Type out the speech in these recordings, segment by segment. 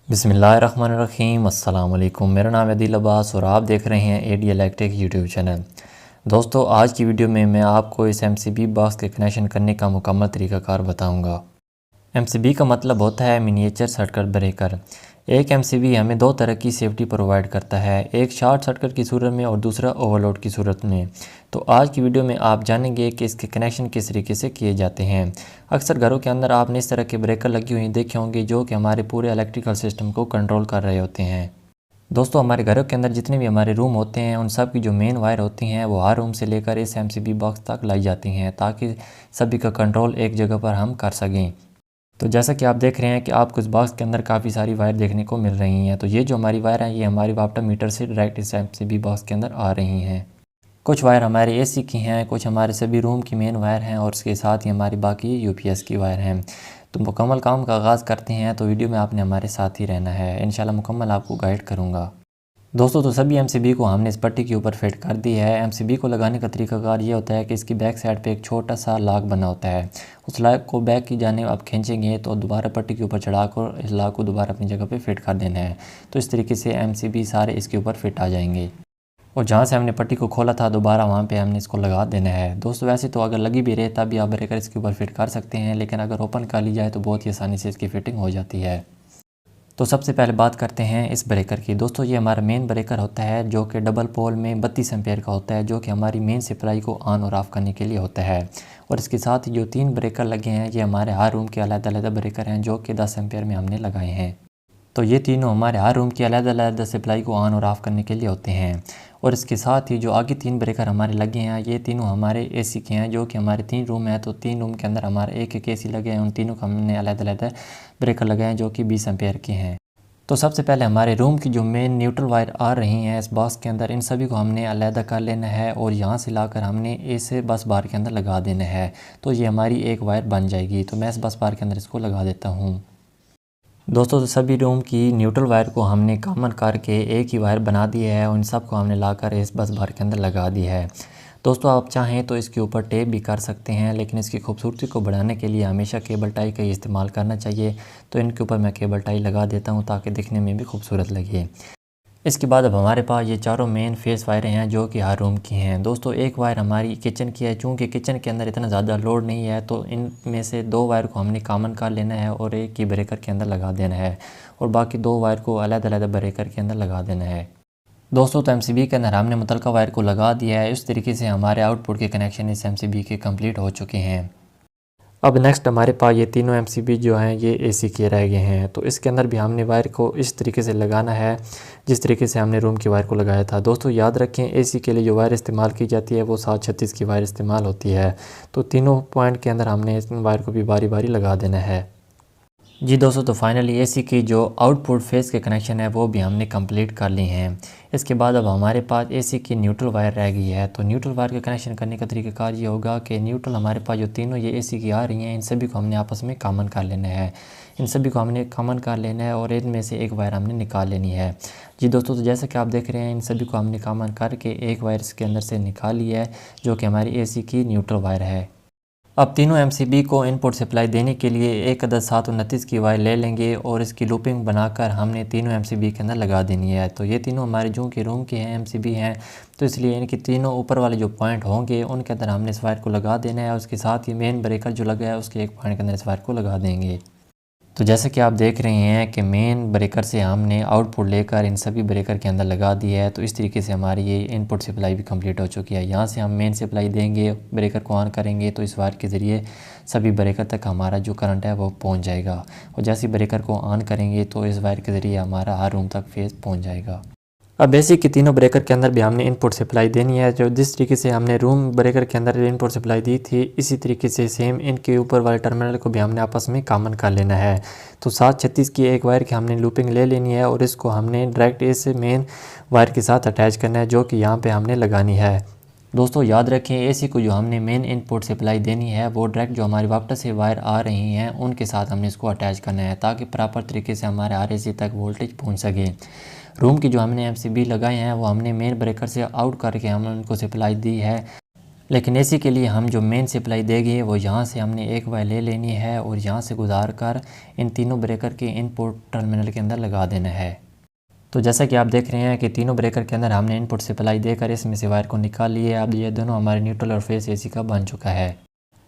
बिस्मिल्लाहिर्रहमानिर्रहीम अस्सलाम वालेकुम। मेरा नाम है दिल अब्बास और आप देख रहे हैं एडी इलेक्ट्रिक यूट्यूब चैनल। दोस्तों, आज की वीडियो में मैं आपको इस एमसीबी बॉक्स के कनेक्शन करने का मुकम्मल तरीक़ाकार बताऊंगा। एमसीबी का मतलब होता है मिनिएचर सर्किट ब्रेकर। एक एमसीबी हमें दो तरह की सेफ्टी प्रोवाइड करता है, एक शॉर्ट सर्किट की सूरत में और दूसरा ओवरलोड की सूरत में। तो आज की वीडियो में आप जानेंगे कि इसके कनेक्शन किस तरीके से किए जाते हैं। अक्सर घरों के अंदर आपने इस तरह के ब्रेकर लगी हुई देखे होंगे जो कि हमारे पूरे इलेक्ट्रिकल सिस्टम को कंट्रोल कर रहे होते हैं। दोस्तों, हमारे घरों के अंदर जितने भी हमारे रूम होते हैं उन सब की जो मेन वायर होती हैं वो हर रूम से लेकर इस एमसीबी बॉक्स तक लाई जाती हैं ताकि सभी का कंट्रोल एक जगह पर हम कर सकें। तो जैसा कि आप देख रहे हैं कि आपको इस बॉक्स के अंदर काफ़ी सारी वायर देखने को मिल रही हैं। तो ये जो हमारी वायर हैं ये हमारी वाटर मीटर से डायरेक्ट इस एमसीबी बॉक्स के अंदर आ रही हैं। कुछ वायर हमारे एसी की हैं, कुछ हमारे सभी रूम की मेन वायर हैं और उसके साथ ही हमारी बाकी यूपीएस की वायर हैं। तो मुकम्मल काम का आगाज़ करते हैं। तो वीडियो में आपने हमारे साथ ही रहना है, इंशाल्लाह मुकम्मल आपको गाइड करूँगा। दोस्तों, तो सभी एमसीबी को हमने इस पट्टी के ऊपर फिट कर दी है। एमसीबी को लगाने का तरीकाकार ये होता है कि इसकी बैक साइड पे एक छोटा सा लॉक बना होता है। उस लॉक को बैक की जानिब आप खींचेंगे तो दोबारा पट्टी के ऊपर चढ़ाकर इस लॉक को दोबारा अपनी जगह पे फिट कर देना है। तो इस तरीके से एमसीबी सारे इसके ऊपर फिट आ जाएंगे और जहाँ से हमने पट्टी को खोला था दोबारा वहाँ पे हमने इसको लगा देना है। दोस्तों, वैसे तो अगर लगी भी रहे तब भी आप ब्रेकर इसके ऊपर फिट कर सकते हैं, लेकिन अगर ओपन कर ली जाए तो बहुत ही आसानी से इसकी फ़िटिंग हो जाती है। तो सबसे पहले बात करते हैं इस ब्रेकर की। दोस्तों, ये हमारा मेन ब्रेकर होता है जो कि डबल पोल में 32 एम्पेयर का होता है, जो कि हमारी मेन सप्लाई को ऑन और ऑफ़ करने के लिए होता है। और इसके साथ ही जो 3 ब्रेकर लगे हैं ये हमारे हर रूम के अलग-अलग ब्रेकर हैं जो कि 10 एम्पेयर में हमने लगाए हैं। तो ये तीनों हमारे हर रूम की अलग-अलग सप्लाई को ऑन और ऑफ़ करने के लिए होते हैं। और इसके साथ ही जो आगे 3 ब्रेकर हमारे लगे हैं ये तीनों हमारे एसी के हैं, जो कि हमारे 3 रूम हैं। तो 3 रूम के अंदर हमारे एक एसी लगे हैं, उन तीनों को हमने अलग-अलग ब्रेकर लगाए हैं जो कि 20 एम्पेयर के हैं। तो सबसे पहले हमारे रूम की जो मेन न्यूट्रल वायर आ रही हैं इस बॉक्स के अंदर, इन सभी को हमने अलग कर लेना है और यहाँ से लाकर हमने इस बस बार के अंदर लगा देना है। तो ये हमारी एक वायर बन जाएगी। तो मैं इस बस बार के अंदर इसको लगा देता हूँ। दोस्तों, तो सभी रूम की न्यूट्रल वायर को हमने कॉमन करके एक ही वायर बना दी है और इन सब को हमने लाकर इस बस बार के अंदर लगा दी है। दोस्तों, आप चाहें तो इसके ऊपर टेप भी कर सकते हैं, लेकिन इसकी खूबसूरती को बढ़ाने के लिए हमेशा केबल टाई का ही इस्तेमाल करना चाहिए। तो इनके ऊपर मैं केबल टाई लगा देता हूं ताकि दिखने में भी खूबसूरत लगे। इसके बाद अब हमारे पास ये चारों मेन फेस वायरें हैं जो कि हर रूम की हैं। दोस्तों, एक वायर हमारी किचन की है। चूँकि किचन के अंदर इतना ज़्यादा लोड नहीं है तो इनमें से 2 वायर को हमने कॉमन कर लेना है और एक ही ब्रेकर के अंदर लगा देना है और बाकी 2 वायर को अलग-अलग ब्रेकर के अंदर लगा देना है। दोस्तों, तो एमसीबी के अंदर हमने मुतलका वायर को लगा दिया है। इस तरीके से हमारे आउटपुट के कनेक्शन इस एमसीबी के कंप्लीट हो चुके हैं। अब नेक्स्ट हमारे पास ये तीनों एमसीबी जो हैं ये एसी के रह गए हैं। तो इसके अंदर भी हमने वायर को इस तरीके से लगाना है जिस तरीके से हमने रूम की वायर को लगाया था। दोस्तों, याद रखें एसी के लिए जो वायर इस्तेमाल की जाती है वो 736 की वायर इस्तेमाल होती है। तो तीनों पॉइंट के अंदर हमने इस वायर को भी बारी बारी लगा देना है। जी दोस्तों, तो फाइनली एसी की जो आउटपुट फेस के कनेक्शन है वो भी हमने कंप्लीट कर लिए हैं। इसके बाद अब हमारे पास एसी की न्यूट्रल वायर रह गई है। तो न्यूट्रल वायर का कनेक्शन करने का तरीकाकार ये होगा कि न्यूट्रल हमारे पास जो तीनों ये एसी की आ रही हैं इन सभी को हमने आपस में कॉमन कर लेना है। इन सभी को हमने कॉमन कर लेना है और इनमें से एक वायर हमने निकाल लेनी है। जी दोस्तों, तो जैसा कि आप देख रहे हैं इन सभी को हमने कॉमन करके एक वायर इसके अंदर से निकाली है जो कि हमारी एसी की न्यूट्रल वायर है। अब तीनों एमसीबी को इनपुट सप्लाई देने के लिए एक अदद 729 की वायर ले लेंगे और इसकी लूपिंग बनाकर हमने तीनों एमसीबी के अंदर लगा देनी है। तो ये तीनों हमारे जो कि रूम के हैं एमसीबी हैं, तो इसलिए इनकी तीनों ऊपर वाले जो पॉइंट होंगे उनके अंदर हमने इस वायर को लगा देना है। उसके साथ ही मेन ब्रेकर जो लगा है उसके एक पॉइंट के अंदर इस वायर को लगा देंगे। तो जैसे कि आप देख रहे हैं कि मेन ब्रेकर से हमने आउटपुट लेकर इन सभी ब्रेकर के अंदर लगा दिया है। तो इस तरीके से हमारी ये इनपुट सप्लाई भी कंप्लीट हो चुकी है। यहाँ से हम मेन सप्लाई देंगे, ब्रेकर को ऑन करेंगे तो इस वायर के ज़रिए सभी ब्रेकर तक हमारा जो करंट है वो पहुँच जाएगा और जैसे ब्रेकर को ऑन करेंगे तो इस वायर के ज़रिए हमारा हर रूम तक फेस पहुँच जाएगा। अब बेसिक की तीनों ब्रेकर के अंदर भी हमने इनपुट सप्लाई देनी है। जो जिस तरीके से हमने रूम ब्रेकर के अंदर इनपुट सप्लाई दी थी इसी तरीके से सेम इनके ऊपर वाले टर्मिनल को भी हमने आपस में कॉमन कर लेना है। तो 736 की एक वायर की हमने लूपिंग ले लेनी है और इसको हमने डायरेक्ट इस मेन वायर के साथ अटैच करना है जो कि यहाँ पर हमने लगानी है। दोस्तों, याद रखें एसी को जो हमने मेन इनपुट सप्लाई देनी है वो डायरेक्ट जो हमारी वापस से वायर आ रही हैं उनके साथ हमने इसको अटैच करना है ताकि प्रॉपर तरीके से हमारे आर एसी तक वोल्टेज पहुंच सके। रूम की जो हमने एमसीबी लगाए हैं वो हमने मेन ब्रेकर से आउट करके हमने उनको सप्लाई दी है। लेकिन एसी के लिए हम जो मेन सप्लाई देंगे वो यहाँ से हमने एक वायर ले लेनी है और यहाँ से गुजार कर इन तीनों ब्रेकर के इनपुट टर्मिनल के अंदर लगा देना है। तो जैसा कि आप देख रहे हैं कि तीनों ब्रेकर के अंदर हमने इनपुट सप्लाई देकर इसमें से वायर को निकाल लिए। अब ये दोनों हमारे न्यूट्रल और फेस एसी का बन चुका है।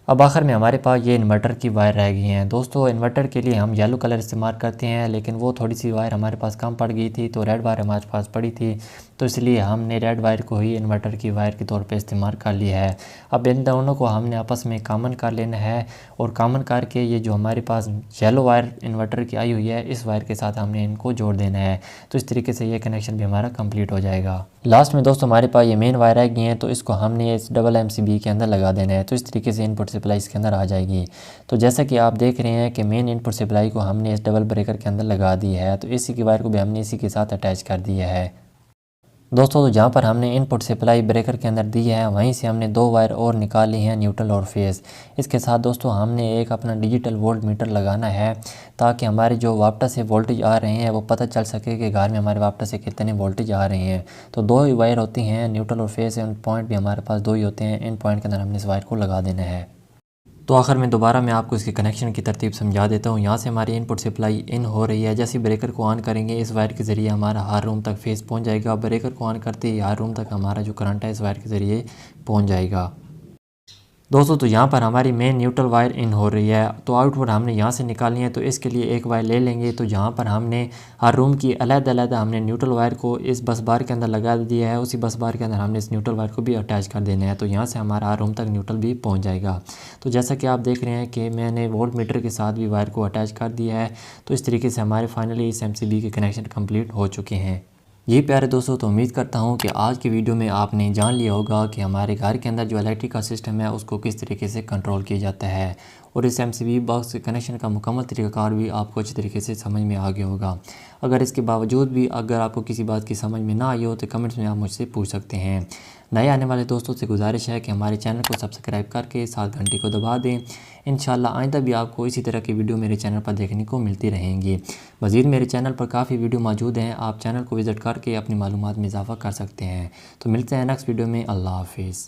अब आखिर में हमारे पास ये इन्वर्टर की वायर रह गई हैं। दोस्तों इन्वर्टर के लिए हम येलो कलर इस्तेमाल करते हैं, लेकिन वो थोड़ी सी वायर हमारे पास कम पड़ गई थी तो रेड वायर हमारे पास पड़ी थी, तो इसलिए हमने रेड वायर को ही इन्वर्टर की वायर के तौर पे इस्तेमाल कर लिया है। अब इन दोनों को हमने आपस में कॉमन कर लेना है और कॉमन करके ये जो हमारे पास येलो वायर इन्वर्टर की आई हुई है इस वायर के साथ हमने इनको जोड़ देना है। तो इस तरीके से ये कनेक्शन भी हमारा कंप्लीट हो जाएगा। लास्ट में दोस्तों हमारे पास ये मेन वायर रह गई हैं, तो इसको हमने इस डबल MCB के अंदर लगा देना है। तो इस तरीके से इनपुट सप्लाई इसके अंदर आ जाएगी। तो जैसा कि आप देख रहे हैं कि मेन इनपुट सप्लाई को हमने इस डबल ब्रेकर के अंदर लगा दी है, तो इसी की वायर को भी हमने इसी के साथ अटैच कर दिया है। दोस्तों तो जहाँ पर हमने इनपुट सप्लाई ब्रेकर के अंदर दी है वहीं से हमने दो वायर और निकाली हैं, न्यूट्रल और फेस। इसके साथ दोस्तों हमने एक अपना डिजिटल वोल्ट मीटर लगाना है ताकि हमारे जो वापस से वोल्टेज आ रहे हैं वो पता चल सके कि घर में हमारे वापस से कितने वोल्टेज आ रहे हैं। तो दो ही वायर होती हैं, न्यूट्रल और फेस, इन पॉइंट भी हमारे पास दो ही होते हैं। इन पॉइंट के अंदर हमने इस वायर को लगा देना है। तो आखिर में दोबारा मैं आपको इसके कनेक्शन की तरतीब समझा देता हूँ। यहाँ से हमारी इनपुट सप्लाई इन हो रही है। जैसे ब्रेकर को ऑन करेंगे इस वायर के ज़रिए हमारा हर रूम तक फेस पहुँच जाएगा। ब्रेकर को ऑन करते ही हर रूम तक हमारा जो करंट है इस वायर के ज़रिए पहुँच जाएगा। दोस्तों तो यहाँ पर हमारी मेन न्यूट्रल वायर इन हो रही है, तो आउटपुट हमने यहाँ से निकालनी है। तो इसके लिए एक वायर ले लेंगे। तो जहाँ पर हमने हर रूम की अलग-अलग हमने न्यूट्रल वायर को इस बस बार के अंदर लगा दिया है, उसी बस बार के अंदर हमने इस न्यूट्रल वायर को भी अटैच कर देना है। तो यहाँ से हमारा हर रूम तक न्यूट्रल भी पहुँच जाएगा। तो जैसा कि आप देख रहे हैं कि मैंने वोल्ट मीटर के साथ भी वायर को अटैच कर दिया है। तो इस तरीके से हमारे फाइनली इस MCB के कनेक्शन कम्प्लीट हो चुके हैं। ये प्यारे दोस्तों, तो उम्मीद करता हूँ कि आज की वीडियो में आपने जान लिया होगा कि हमारे घर के अंदर जो इलेक्ट्रिक का सिस्टम है उसको किस तरीके से कंट्रोल किया जाता है, और इस MCB बॉक्स के कनेक्शन का मुकम्मल तरीक़ाकार भी आपको अच्छी तरीके से समझ में आ गया होगा। अगर इसके बावजूद भी अगर आपको किसी बात की समझ में ना आई हो तो कमेंट्स में आप मुझसे पूछ सकते हैं। नए आने वाले दोस्तों से गुजारिश है कि हमारे चैनल को सब्सक्राइब करके साथ घंटी को दबा दें। इंशाल्लाह आइंदा भी आपको इसी तरह की वीडियो मेरे चैनल पर देखने को मिलती रहेंगी। मज़ीद मेरे चैनल पर काफ़ी वीडियो मौजूद हैं, आप चैनल को विज़िट करके अपनी मालूमात में इजाफ़ा कर सकते हैं। तो मिलते हैं नेक्स्ट वीडियो में। अल्लाह हाफिज़।